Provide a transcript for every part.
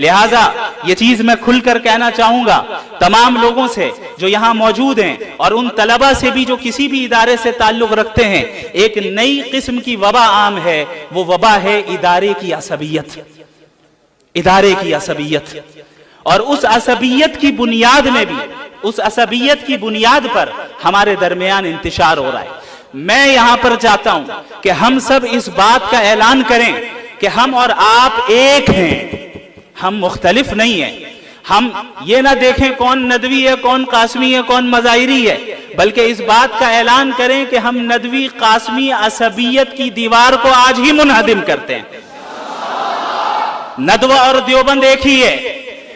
لہٰذا یہ چیز میں کھل کر کہنا چاہوں گا تمام لوگوں سے جو یہاں موجود ہیں اور ان طلبہ سے بھی جو کسی بھی ادارے سے تعلق رکھتے ہیں، ایک نئی قسم کی وبا عام ہے، وہ وبا ہے ادارے کی عصبیت، ادارے کی عصبیت۔ اور اس عصبیت کی بنیاد میں بھی، اس عصبیت کی بنیاد پر ہمارے درمیان انتشار ہو رہا ہے۔ میں یہاں پر چاہتا ہوں کہ ہم سب اس بات کا اعلان کریں کہ ہم اور آپ ایک ہیں، ہم مختلف نہیں ہیں۔ ہم یہ نہ دیکھیں کون ندوی ہے، کون قاسمی ہے، کون مظاہری ہے، بلکہ اس بات کا اعلان کریں کہ ہم ندوی قاسمی عصبیت کی دیوار کو آج ہی منہدم کرتے ہیں۔ ندوہ اور دیوبند ایک ہی ہے،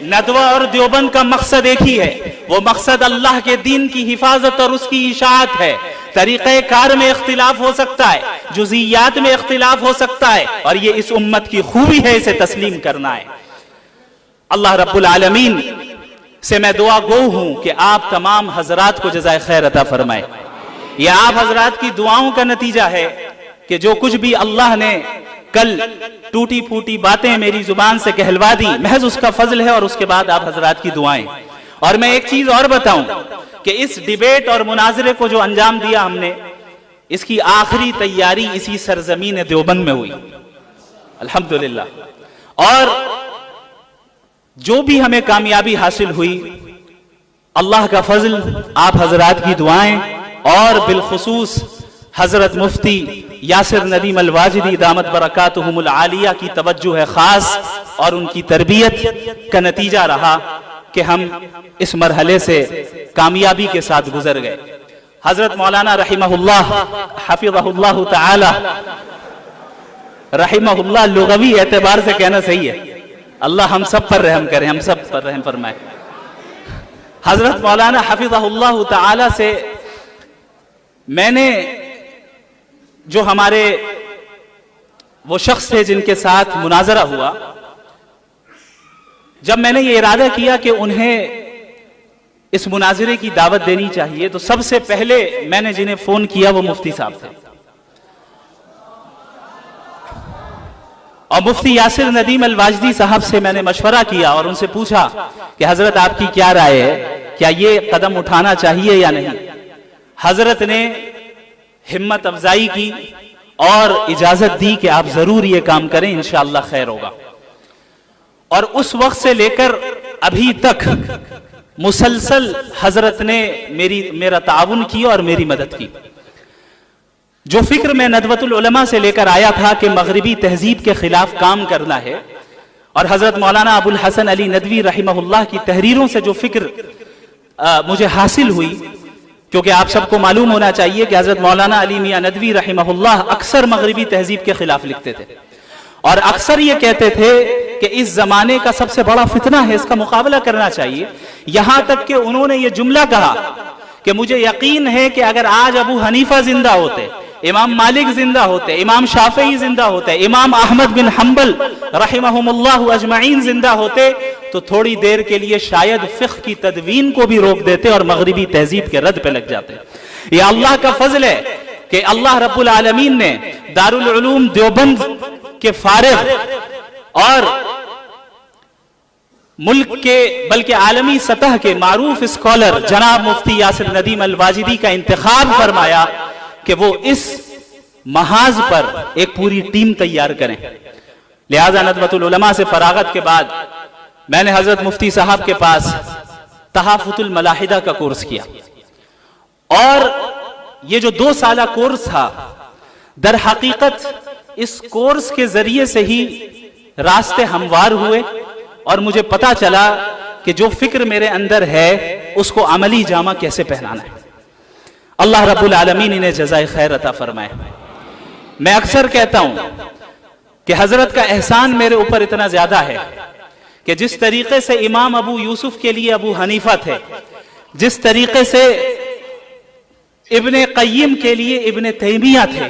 ندوہ اور دیوبند کا مقصد ایک ہی ہے، وہ مقصد اللہ کے دین کی حفاظت اور اس کی اشاعت ہے۔ طریقہ کار میں اختلاف ہو سکتا ہے، جزئیات میں اختلاف ہو سکتا ہے، اور یہ اس امت کی خوبی ہے، اسے تسلیم کرنا ہے۔ اللہ رب العالمین سے میں دعا گو ہوں کہ آپ تمام حضرات کو جزائے خیر عطا فرمائے۔ یہ آپ حضرات کی دعاؤں کا نتیجہ ہے کہ جو کچھ بھی اللہ نے کل ٹوٹی پھوٹی باتیں میری زبان سے کہلوا دی، محض اس کا فضل ہے، اور اس کے بعد آپ حضرات کی دعائیں۔ اور میں ایک چیز اور بتاؤں کہ اس ڈیبیٹ اور مناظرے کو جو انجام دیا ہم نے، اس کی آخری تیاری اسی سرزمین دیوبند میں ہوئی الحمدللہ۔ اور جو بھی ہمیں کامیابی حاصل ہوئی، اللہ کا فضل، آپ حضرات کی دعائیں، اور بالخصوص حضرت مفتی یاسر ندیم الواجدی دامت برکاتہم العالیہ کی توجہ خاص اور ان کی تربیت کا نتیجہ رہا کہ ہم اس مرحلے سے کامیابی کے ساتھ گزر گئے۔ حضرت مولانا رحمہ اللہ حفظہ اللہ تعالی، رحمہ اللہ لغوی اعتبار سے کہنا صحیح ہے، اللہ ہم سب پر رحم کرے، ہم سب پر رحم فرمائے۔ حضرت مولانا حفظہ اللہ تعالی سے میں نے، جو ہمارے وہ شخص تھے جن کے ساتھ مناظرہ ہوا، جب میں نے یہ ارادہ کیا کہ انہیں اس مناظرے کی دعوت دینی چاہیے، تو سب سے پہلے میں نے جنہیں فون کیا وہ مفتی صاحب تھے، اور مفتی یاسر ندیم الواجدی صاحب سے میں نے مشورہ کیا اور ان سے پوچھا کہ حضرت آپ کی کیا رائے ہے، کیا یہ قدم اٹھانا چاہیے یا نہیں؟ حضرت نے ہمت افزائی کی اور اجازت دی کہ آپ ضرور یہ کام کریں، انشاءاللہ خیر ہوگا۔ اور اس وقت سے لے کر ابھی تک مسلسل حضرت نے میرا تعاون کیا اور میری مدد کی۔ جو فکر میں ندوۃ العلماء سے لے کر آیا تھا کہ مغربی تہذیب کے خلاف کام کرنا ہے، اور حضرت مولانا ابو الحسن علی ندوی رحمہ اللہ کی تحریروں سے جو فکر مجھے حاصل ہوئی، کیونکہ آپ سب کو معلوم ہونا چاہیے کہ حضرت مولانا علی میاں ندوی رحمہ اللہ اکثر مغربی تہذیب کے خلاف لکھتے تھے، اور اکثر یہ کہتے تھے کہ اس زمانے کا سب سے بڑا فتنہ ہے، اس کا مقابلہ کرنا چاہیے۔ یہاں تک کہ انہوں نے یہ جملہ کہا کہ مجھے یقین ہے کہ اگر آج ابو حنیفہ زندہ ہوتے، امام مالک زندہ ہوتے، امام شافعی زندہ ہوتے، امام احمد بن حنبل رحمہم اللہ اجمعین زندہ ہوتے، تو تھوڑی دیر کے لیے شاید فقہ کی تدوین کو بھی روک دیتے اور مغربی تہذیب کے رد پہ لگ جاتے۔ یہ اللہ کا فضل ہے کہ اللہ رب العالمین نے دارالعلوم دیوبند کے فارغ اور ملک کے بلکہ عالمی سطح کے معروف اسکالر جناب مفتی یاسر ندیم الواجدی کا انتخاب فرمایا کہ وہ اس محاذ پر ایک پوری ٹیم تیار کریں۔ لہذا ندوۃ العلماء سے فراغت کے بعد میں نے حضرت مفتی صاحب کے پاس تحافظ الملاحدہ کا کورس کیا، اور یہ جو 2 سالہ کورس تھا، در حقیقت اس کورس کے ذریعے سے ہی راستے ہموار ہوئے، اور مجھے پتا چلا کہ جو فکر میرے اندر ہے اس کو عملی جامہ کیسے پہنانا ہے۔ اللہ رب العالمین انہیں جزائے خیر عطا فرمائے۔ میں اکثر کہتا ہوں کہ حضرت کا احسان میرے اوپر اتنا زیادہ ہے کہ جس طریقے سے امام ابو یوسف کے لیے ابو حنیفہ تھے، جس طریقے سے ابن قیم کے لیے ابن تیمیہ تھے،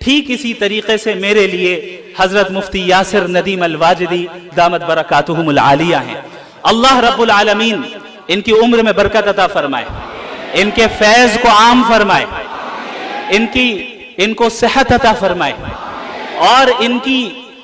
ٹھیک اسی طریقے سے میرے لیے حضرت مفتی یاسر ندیم الواجدی دامت برکاتہم العالیہ ہیں۔ اللہ رب العالمین ان کی عمر میں برکت عطا فرمائے، ان کے فیض کو عام فرمائے، ان کو صحت عطا فرمائے، اور ان کی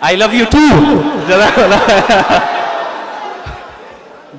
I love you too.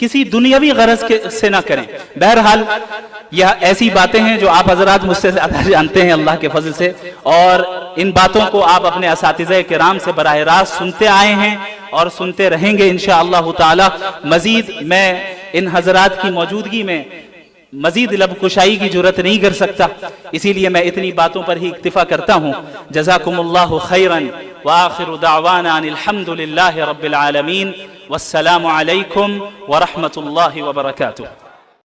کسی دنیاوی غرض سے نہ کریں. بہرحال یہ ایسی باتیں ہیں جو آپ حضرات مجھ سے زیادہ جانتے ہیں اللہ کے فضل سے، اور ان باتوں کو آپ اپنے اساتذہ کرام سے براہ راست سنتے آئے ہیں اور سنتے رہیں گے انشاءاللہ تعالی. مزید میں ان حضرات کی موجودگی میں مزید لب کشائی کی جرت نہیں کر سکتا، اسی لیے میں اتنی باتوں پر ہی اکتفا کرتا ہوں. جزاکم اللہ خیرا وآخر دعوانا ان الحمد للہ رب العالمین، والسلام علیکم ورحمۃ اللہ وبرکاتہ.